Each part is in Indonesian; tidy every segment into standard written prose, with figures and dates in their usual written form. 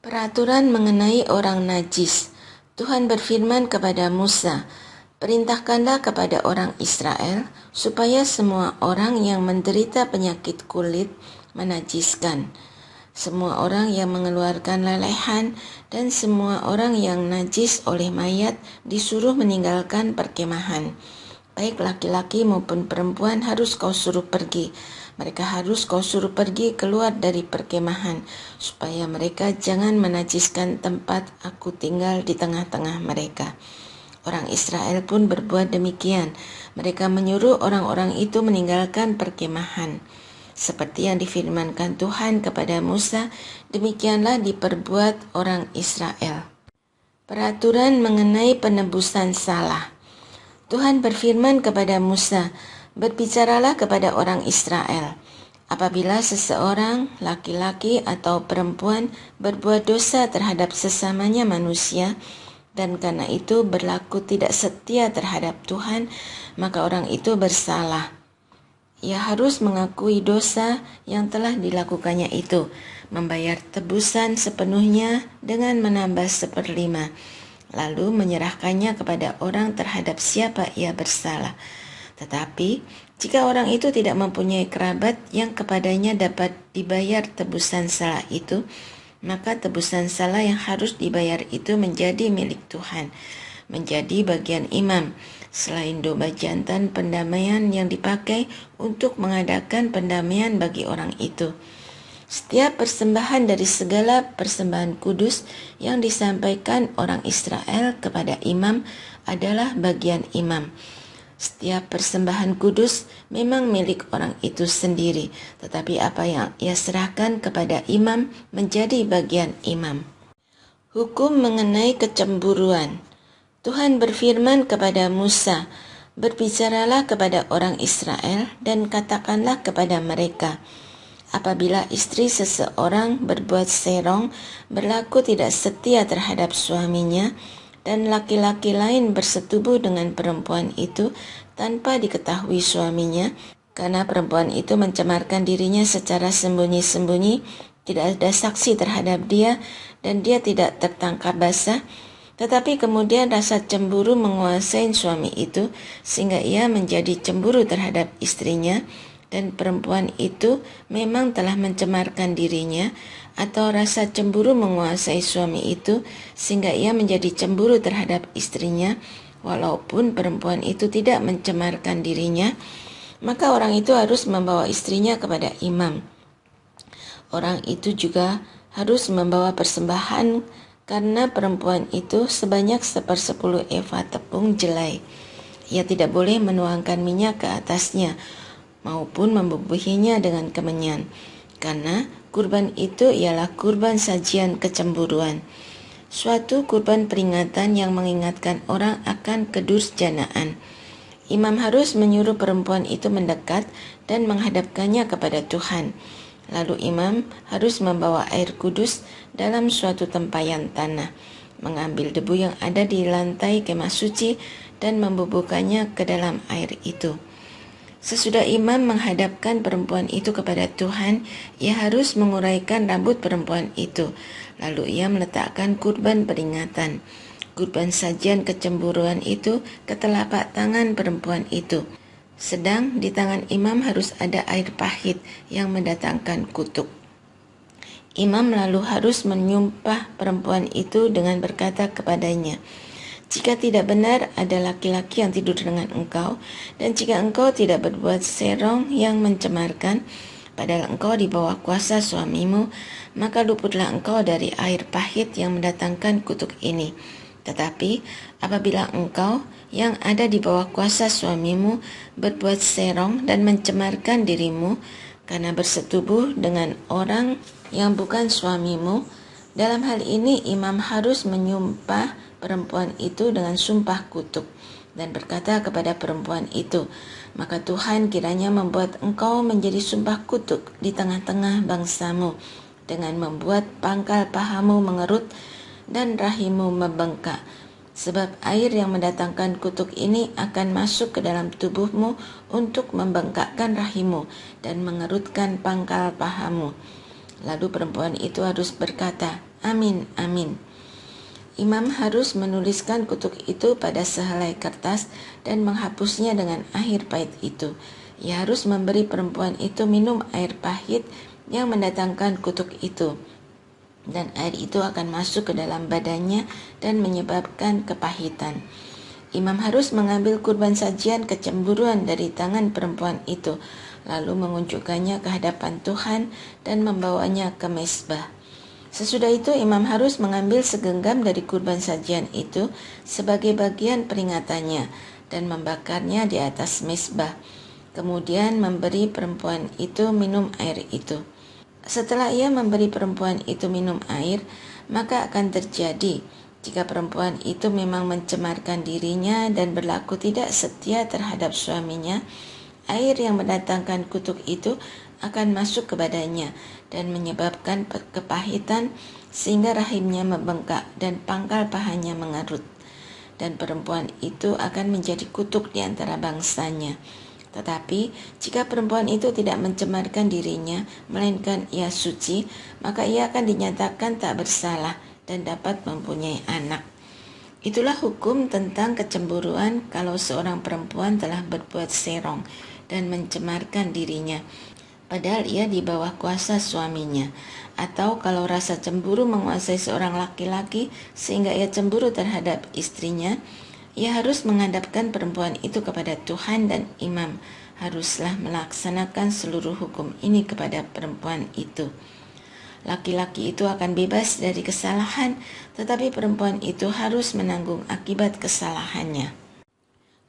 Peraturan mengenai orang najis. Tuhan berfirman kepada Musa, "Perintahkanlah kepada orang Israel supaya semua orang yang menderita penyakit kulit menajiskan, semua orang yang mengeluarkan lelehan, dan semua orang yang najis oleh mayat disuruh meninggalkan perkemahan. Baik laki-laki maupun perempuan harus kau suruh pergi. Mereka harus kau suruh pergi keluar dari perkemahan, supaya mereka jangan menajiskan tempat aku tinggal di tengah-tengah mereka." Orang Israel pun berbuat demikian. Mereka menyuruh orang-orang itu meninggalkan perkemahan. Seperti yang difirmankan Tuhan kepada Musa, demikianlah diperbuat orang Israel. Peraturan mengenai penebusan salah. Tuhan berfirman kepada Musa, "Berbicaralah kepada orang Israel. Apabila seseorang, laki-laki atau perempuan, berbuat dosa terhadap sesamanya manusia, dan karena itu berlaku tidak setia terhadap Tuhan, maka orang itu bersalah. Ia harus mengakui dosa yang telah dilakukannya itu, membayar tebusan sepenuhnya dengan menambah 1/5, lalu menyerahkannya kepada orang terhadap siapa ia bersalah. Tetapi jika orang itu tidak mempunyai kerabat yang kepadanya dapat dibayar tebusan salah itu, maka tebusan salah yang harus dibayar itu menjadi milik Tuhan, menjadi bagian imam, selain domba jantan pendamaian yang dipakai untuk mengadakan pendamaian bagi orang itu. Setiap persembahan dari segala persembahan kudus yang disampaikan orang Israel kepada imam adalah bagian imam. Setiap persembahan kudus memang milik orang itu sendiri, tetapi apa yang ia serahkan kepada imam menjadi bagian imam. Hukum mengenai kecemburuan. Tuhan berfirman kepada Musa, "Berbicaralah kepada orang Israel dan katakanlah kepada mereka, apabila istri seseorang berbuat serong, berlaku tidak setia terhadap suaminya, dan laki-laki lain bersetubuh dengan perempuan itu tanpa diketahui suaminya, karena perempuan itu mencemarkan dirinya secara sembunyi-sembunyi, tidak ada saksi terhadap dia, dan dia tidak tertangkap basah, tetapi kemudian rasa cemburu menguasai suami itu, sehingga ia menjadi cemburu terhadap istrinya, dan perempuan itu memang telah mencemarkan dirinya, atau rasa cemburu menguasai suami itu sehingga ia menjadi cemburu terhadap istrinya, walaupun perempuan itu tidak mencemarkan dirinya, maka orang itu harus membawa istrinya kepada imam. Orang itu juga harus membawa persembahan karena perempuan itu sebanyak 1/10 eva tepung jelai. Ia tidak boleh menuangkan minyak ke atasnya maupun membubuhinya dengan kemenyan, karena kurban itu ialah kurban sajian kecemburuan, suatu kurban peringatan yang mengingatkan orang akan kedurjanaan. Imam harus menyuruh perempuan itu mendekat dan menghadapkannya kepada Tuhan. Lalu imam harus membawa air kudus dalam suatu tempayan tanah, mengambil debu yang ada di lantai kemah suci dan membubuhkannya ke dalam air itu. Sesudah imam menghadapkan perempuan itu kepada Tuhan, ia harus menguraikan rambut perempuan itu. Lalu ia meletakkan kurban peringatan, kurban sajian kecemburuan itu ke telapak tangan perempuan itu. Sedang di tangan imam harus ada air pahit yang mendatangkan kutuk. Imam lalu harus menyumpah perempuan itu dengan berkata kepadanya, "Jika tidak benar ada laki-laki yang tidur dengan engkau, dan jika engkau tidak berbuat serong yang mencemarkan, padahal engkau di bawah kuasa suamimu, maka luputlah engkau dari air pahit yang mendatangkan kutuk ini. Tetapi apabila engkau yang ada di bawah kuasa suamimu berbuat serong dan mencemarkan dirimu karena bersetubuh dengan orang yang bukan suamimu, dalam hal ini imam harus menyumpah perempuan itu dengan sumpah kutuk dan berkata kepada perempuan itu, maka Tuhan kiranya membuat engkau menjadi sumpah kutuk di tengah-tengah bangsamu, dengan membuat pangkal pahamu mengerut dan rahimmu membengkak. Sebab air yang mendatangkan kutuk ini akan masuk ke dalam tubuhmu untuk membengkakkan rahimmu dan mengerutkan pangkal pahamu. Lalu perempuan itu harus berkata, Amin, amin. Imam harus menuliskan kutuk itu pada sehelai kertas dan menghapusnya dengan air pahit itu. Ia harus memberi perempuan itu minum air pahit yang mendatangkan kutuk itu, dan air itu akan masuk ke dalam badannya dan menyebabkan kepahitan. Imam harus mengambil kurban sajian kecemburuan dari tangan perempuan itu, lalu mengunjukkannya ke hadapan Tuhan dan membawanya ke mezbah. Sesudah itu imam harus mengambil segenggam dari kurban sajian itu sebagai bagian peringatannya dan membakarnya di atas mezbah. Kemudian memberi perempuan itu minum air itu. Setelah ia memberi perempuan itu minum air, maka akan terjadi jika perempuan itu memang mencemarkan dirinya dan berlaku tidak setia terhadap suaminya, air yang mendatangkan kutuk itu akan masuk ke badannya dan menyebabkan kepahitan sehingga rahimnya membengkak dan pangkal pahanya mengerut. Dan perempuan itu akan menjadi kutuk di antara bangsanya. Tetapi jika perempuan itu tidak mencemarkan dirinya, melainkan ia suci, maka ia akan dinyatakan tak bersalah dan dapat mempunyai anak. Itulah hukum tentang kecemburuan kalau seorang perempuan telah berbuat serong dan mencemarkan dirinya, padahal ia di bawah kuasa suaminya, atau kalau rasa cemburu menguasai seorang laki-laki sehingga ia cemburu terhadap istrinya, ia harus menghadapkan perempuan itu kepada Tuhan dan imam haruslah melaksanakan seluruh hukum ini kepada perempuan itu. Laki-laki itu akan bebas dari kesalahan, tetapi perempuan itu harus menanggung akibat kesalahannya.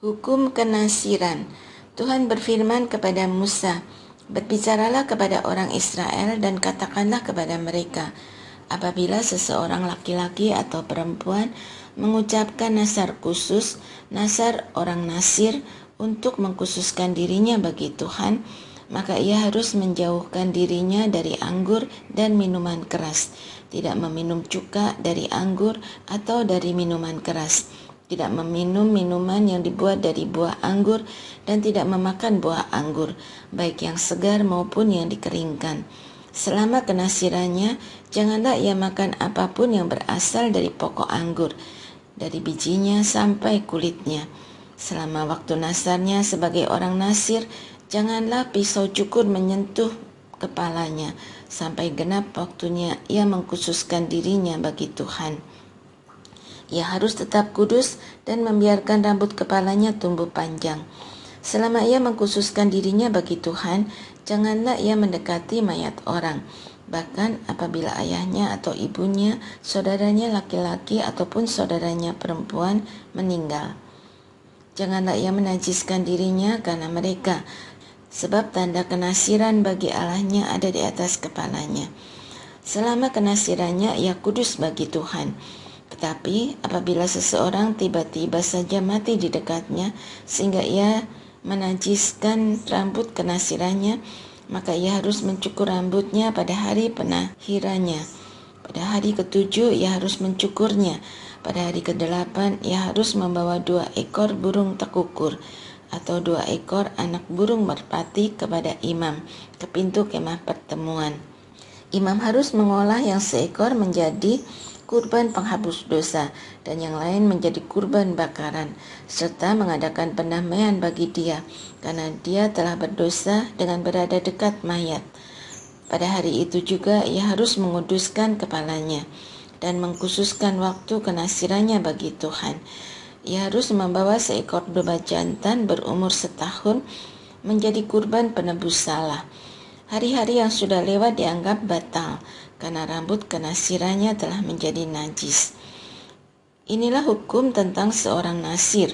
Hukum kenasiran. Tuhan berfirman kepada Musa, "Berbicaralah kepada orang Israel dan katakanlah kepada mereka, apabila seseorang laki-laki atau perempuan mengucapkan nazar khusus, nazar orang Nasir untuk mengkhususkan dirinya bagi Tuhan, maka ia harus menjauhkan dirinya dari anggur dan minuman keras, tidak meminum cuka dari anggur atau dari minuman keras, tidak meminum minuman yang dibuat dari buah anggur, dan tidak memakan buah anggur, baik yang segar maupun yang dikeringkan. Selama kenasirannya, janganlah ia makan apapun yang berasal dari pokok anggur, dari bijinya sampai kulitnya. Selama waktu nasarnya sebagai orang Nasir, janganlah pisau cukur menyentuh kepalanya sampai genap waktunya ia mengkhususkan dirinya bagi Tuhan. Ia harus tetap kudus dan membiarkan rambut kepalanya tumbuh panjang. Selama ia mengkhususkan dirinya bagi Tuhan, janganlah ia mendekati mayat orang, bahkan apabila ayahnya atau ibunya, saudaranya laki-laki ataupun saudaranya perempuan meninggal. Janganlah ia menajiskan dirinya karena mereka, sebab tanda kenasiran bagi Allahnya ada di atas kepalanya. Selama kenasirannya ia kudus bagi Tuhan. Tetapi apabila seseorang tiba-tiba saja mati di dekatnya sehingga ia menajiskan rambut kenasirannya, maka ia harus mencukur rambutnya pada hari penahirannya. Pada hari ke-7 ia harus mencukurnya. Pada hari ke-8 ia harus membawa 2 ekor burung tekukur atau 2 ekor anak burung merpati kepada imam ke pintu kemah pertemuan. Imam harus mengolah yang seekor menjadi kurban penghapus dosa dan yang lain menjadi kurban bakaran, serta mengadakan pendamaian bagi dia karena dia telah berdosa dengan berada dekat mayat. Pada hari itu juga ia harus menguduskan kepalanya dan mengkhususkan waktu kenasirannya bagi Tuhan. Ia harus membawa seekor domba jantan berumur setahun menjadi kurban penebus salah. Hari-hari yang sudah lewat dianggap batal karena rambut kenasirannya telah menjadi najis. Inilah hukum tentang seorang nasir.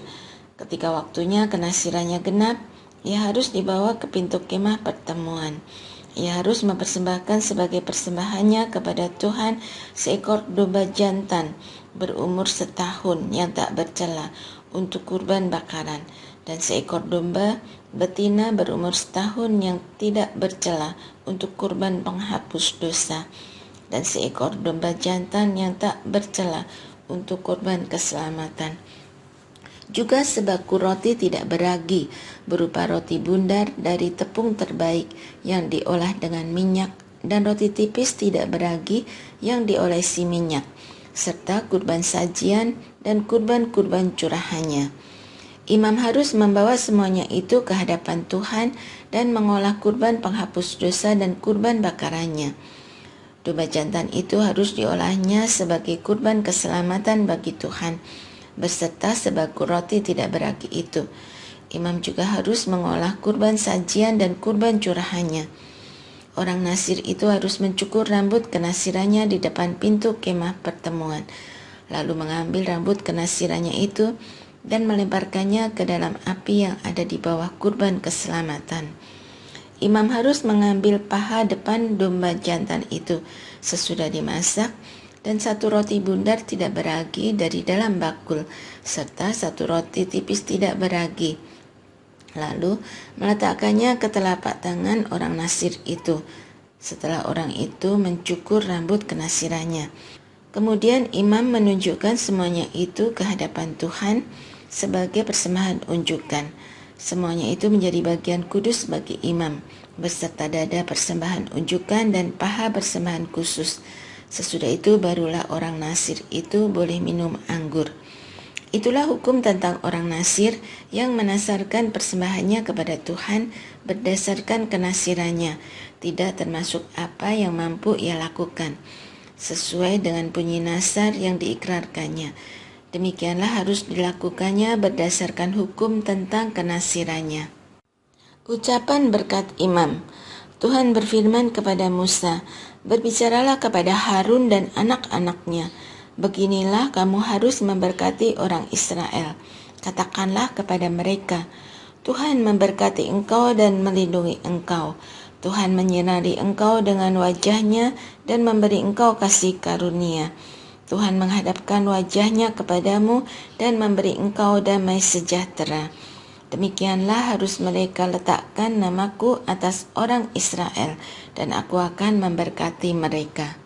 Ketika waktunya kenasirannya genap, ia harus dibawa ke pintu kemah pertemuan. Ia harus mempersembahkan sebagai persembahannya kepada Tuhan seekor domba jantan berumur setahun yang tak bercela untuk kurban bakaran, dan seekor domba betina berumur setahun yang tidak bercela untuk kurban penghapus dosa, dan seekor domba jantan yang tak bercela untuk kurban keselamatan. Juga sebaku roti tidak beragi berupa roti bundar dari tepung terbaik yang diolah dengan minyak dan roti tipis tidak beragi yang diolesi minyak, serta kurban sajian dan kurban-kurban curahannya. Imam harus membawa semuanya itu ke hadapan Tuhan dan mengolah kurban penghapus dosa dan kurban bakarannya. Domba jantan itu harus diolahnya sebagai kurban keselamatan bagi Tuhan, beserta sebakul roti tidak beragi itu. Imam juga harus mengolah kurban sajian dan kurban curahannya. Orang Nasir itu harus mencukur rambut kenasirannya di depan pintu kemah pertemuan, lalu mengambil rambut kenasirannya itu dan melemparkannya ke dalam api yang ada di bawah kurban keselamatan. Imam harus mengambil paha depan domba jantan itu sesudah dimasak dan satu roti bundar tidak beragi dari dalam bakul, serta satu roti tipis tidak beragi. Lalu meletakkannya ke telapak tangan orang Nasir itu, setelah orang itu mencukur rambut kenasirannya. Kemudian imam menunjukkan semuanya itu ke hadapan Tuhan sebagai persembahan unjukan. Semuanya itu menjadi bagian kudus bagi imam, beserta dada persembahan unjukan dan paha persembahan khusus. Sesudah itu barulah orang Nasir itu boleh minum anggur. Itulah hukum tentang orang Nasir yang menasarkan persembahannya kepada Tuhan berdasarkan kenasirannya, tidak termasuk apa yang mampu ia lakukan, sesuai dengan bunyi nasar yang diikrarkannya. Demikianlah harus dilakukannya berdasarkan hukum tentang kenasirannya. Ucapan berkat imam. Tuhan berfirman kepada Musa, "Berbicaralah kepada Harun dan anak-anaknya. Beginilah kamu harus memberkati orang Israel. Katakanlah kepada mereka, Tuhan memberkati engkau dan melindungi engkau. Tuhan menyinari engkau dengan wajahnya dan memberi engkau kasih karunia. Tuhan menghadapkan wajahnya kepadamu dan memberi engkau damai sejahtera." Demikianlah harus mereka letakkan namaku atas orang Israel, dan aku akan memberkati mereka.